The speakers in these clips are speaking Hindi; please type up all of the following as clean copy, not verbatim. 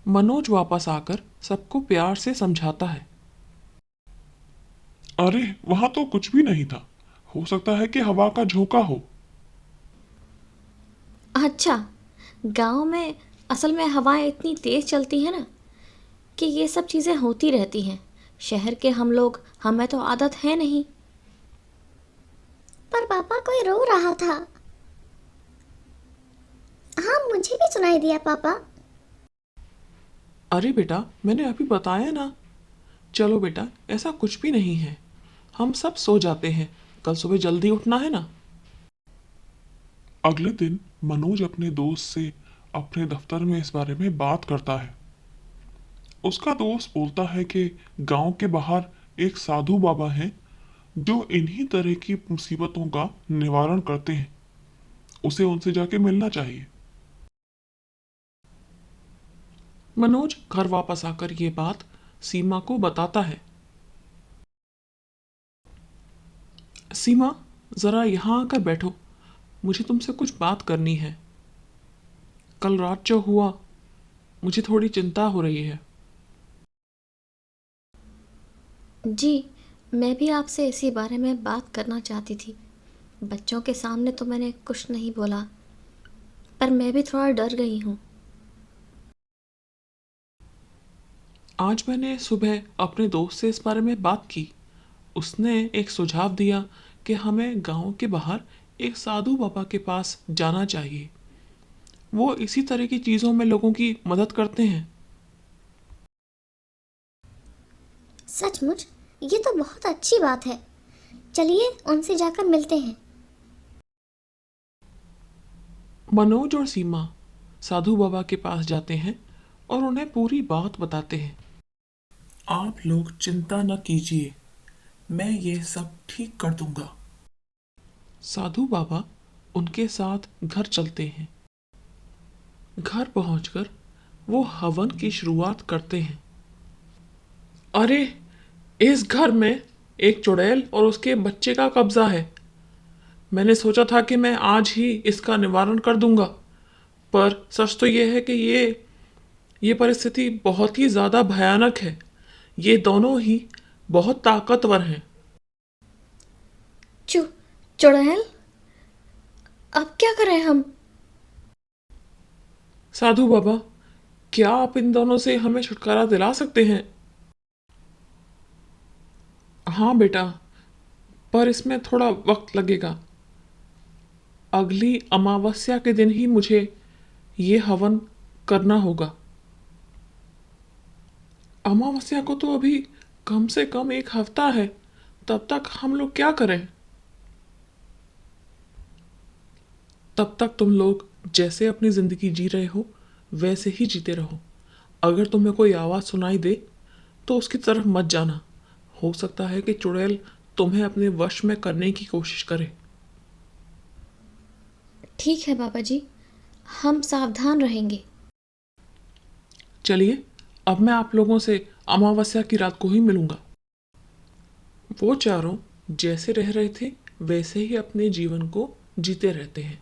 मनोज वापस आकर सबको प्यार से समझाता है। अरे वहां तो कुछ भी नहीं था। हो सकता है कि हवा का झोंका हो। अच्छा, गांव में असल में हवाएं इतनी तेज चलती हैं ना कि ये सब चीज़ें होती रहती हैं। शहर के हम लोग, हमें तो आदत है नहीं। पर पापा कोई रो रहा था। हाँ, मुझे भी सुनाई दिया पापा। अरे बेटा, मैंने अभी बताया ना। चलो बेटा, ऐसा कुछ भी नहीं है। हम सब सो जाते हैं, कल सुबह जल्दी उठना है ना। अगले दिन मनोज अपने दोस्त से अपने दफ्तर में इस बारे में बात करता है। उसका दोस्त बोलता है कि गांव के बाहर एक साधु बाबा हैं जो इन्हीं तरह की मुसीबतों का निवारण करते हैं। उसे उनसे जाके मिलना चाहिए। मनोज घर वापस आकर ये बात सीमा को बताता है। सीमा, जरा यहाँ आकर बैठो। मुझे तुमसे कुछ बात करनी है। कल रात जो हुआ, मुझे थोड़ी चिंता हो रही है। जी, मैं भी आपसे इसी बारे में बात करना चाहती थी। बच्चों के सामने तो मैंने कुछ नहीं बोला, पर मैं भी थोड़ा डर गई हूँ। आज मैंने सुबह अपने दोस्त से इस बारे में बात की। उसने एक सुझाव दिया कि हमें गांव के बाहर एक साधु बाबा के पास जाना चाहिए। वो इसी तरह की चीज़ों में लोगों की मदद करते हैं। सचमुच, ये तो बहुत अच्छी बात है। चलिए उनसे जाकर मिलते हैं। मनोज और सीमा साधु बाबा के पास जाते हैं और उन्हें पूरी बात बताते हैं। आप लोग चिंता न कीजिए, मैं ये सब ठीक कर दूंगा। साधु बाबा उनके साथ घर चलते हैं। घर पहुंचकर वो हवन की शुरुआत करते हैं। अरे, इस घर में एक चुड़ैल और उसके बच्चे का कब्जा है। मैंने सोचा था कि मैं आज ही इसका निवारण कर दूंगा, पर सच तो यह है कि ये परिस्थिति बहुत ही ज़्यादा भयानक है। ये दोनों ही बहुत ताकतवर हैं। चु चुड़ैल, अब क्या करें हम? साधु बाबा, क्या आप इन दोनों से हमें छुटकारा दिला सकते हैं? हाँ बेटा, पर इसमें थोड़ा वक्त लगेगा। अगली अमावस्या के दिन ही मुझे ये हवन करना होगा। अमावस्या को तो अभी कम से कम एक हफ्ता है। तब तक हम लोग क्या करें? तब तक तुम लोग जैसे अपनी जिंदगी जी रहे हो वैसे ही जीते रहो। अगर तुम्हें कोई आवाज़ सुनाई दे तो उसकी तरफ मत जाना। हो सकता है कि चुड़ैल तुम्हें अपने वश में करने की कोशिश करे। ठीक है बाबा जी, हम सावधान रहेंगे। चलिए, अब मैं आप लोगों से अमावस्या की रात को ही मिलूंगा। वो चारों जैसे रह रहे थे वैसे ही अपने जीवन को जीते रहते हैं।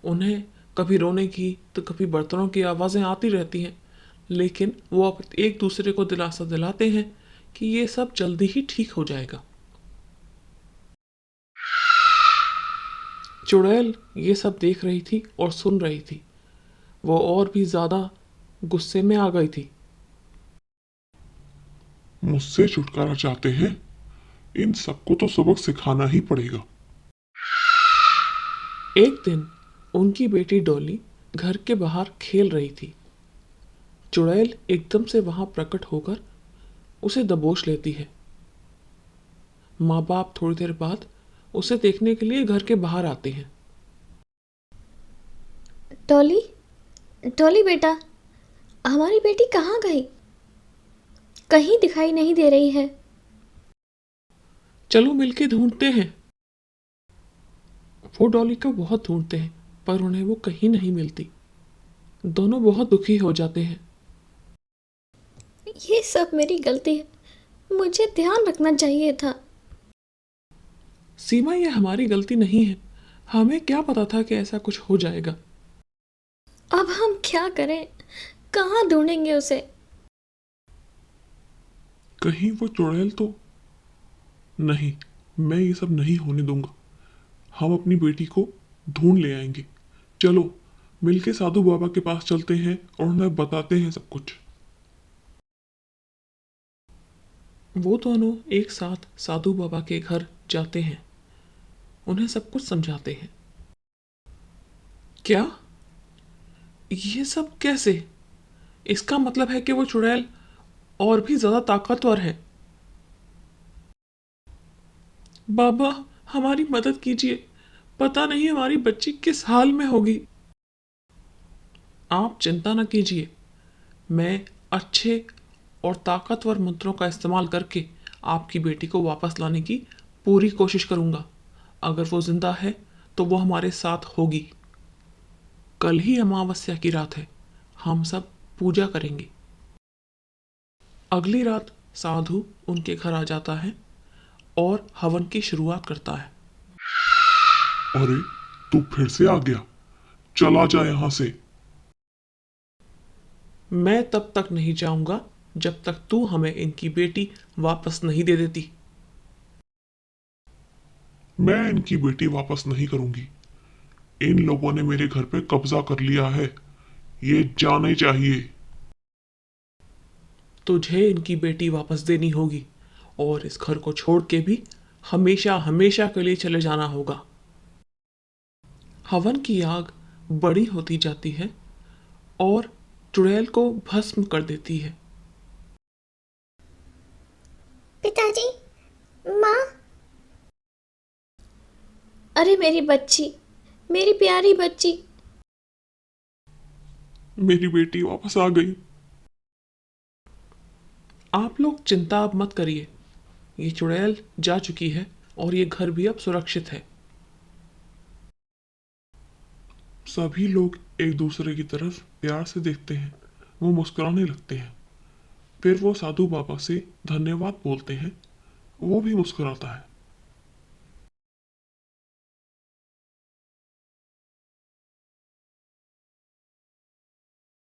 उन्हें कभी रोने की तो कभी बर्तनों की आवाज़ें आती रहती हैं, लेकिन वो अब एक दूसरे को दिलासा दिलाते हैं कि ये सब जल्दी ही ठीक हो जाएगा। चुड़ैल ये सब देख रही थी और सुन रही थी। वो और भी ज़्यादा गुस्से में आ गई थी। मुझसे छुटकारा चाहते हैं? इन सबको तो सबक सिखाना ही पड़ेगा। एक दिन उनकी बेटी डॉली घर के बाहर खेल रही थी। चुड़ैल एकदम से वहां प्रकट होकर उसे दबोच लेती है। माँ बाप थोड़ी देर बाद उसे देखने के लिए घर के बाहर आते हैं। टॉली, टॉली बेटा, हमारी बेटी कहाँ गई? कहीं दिखाई नहीं दे रही है। चलो मिलके ढूंढते हैं। वो डॉली को बहुत ढूंढते हैं, पर उन्हें वो कहीं नहीं मिलती। दोनों बहुत दुखी हो जाते हैं। ये सब मेरी गलती है, मुझे ध्यान रखना चाहिए था। सीमा, ये हमारी गलती नहीं है। हमें क्या पता था कि ऐसा कुछ हो जाएगा। अब हम क्या करें? कहाँ ढूंढेंगे उसे? कहीं वो चुड़ैल तो नहीं। मैं ये सब नहीं होने दूंगा। हम अपनी बेटी को ढूंढ ले आएंगे। चलो मिलके साधु बाबा के पास चलते हैं और उन्हें बताते हैं सब कुछ। वो दोनों एक साथ साधु बाबा के घर जाते हैं, उन्हें सब कुछ समझाते हैं। क्या? ये सब कैसे? इसका मतलब है कि वो चुड़ैल और भी ज्यादा ताकतवर है। बाबा, हमारी मदद कीजिए, पता नहीं हमारी बच्ची किस हाल में होगी। आप चिंता न कीजिए, मैं अच्छे और ताकतवर मंत्रों का इस्तेमाल करके आपकी बेटी को वापस लाने की पूरी कोशिश करूंगा। अगर वो जिंदा है तो वो हमारे साथ होगी। कल ही अमावस्या की रात है, हम सब पूजा करेंगे। अगली रात साधु उनके घर आ जाता है और हवन की शुरुआत करता है। अरे तू फिर से आ गया, चला जा यहां से। मैं तब तक नहीं जाऊंगा जब तक तू हमें इनकी बेटी वापस नहीं दे देती। मैं इनकी बेटी वापस नहीं करूंगी। इन लोगों ने मेरे घर पे कब्जा कर लिया है, ये जाने चाहिए। तुझे इनकी बेटी वापस देनी होगी और इस घर को छोड़ के भी हमेशा हमेशा के लिए चले जाना होगा। हवन की आग बड़ी होती जाती है और चुड़ैल को भस्म कर देती है। पिताजी, माँ। अरे मेरी बच्ची, मेरी प्यारी बच्ची। मेरी बेटी वापस आ गई। आप लोग चिंता अब मत करिए, ये चुड़ैल जा चुकी है और ये घर भी अब सुरक्षित है। सभी लोग एक दूसरे की तरफ प्यार से देखते हैं, वो मुस्कुराने लगते हैं। फिर वो साधु बाबा से धन्यवाद बोलते हैं, वो भी मुस्कुराता है।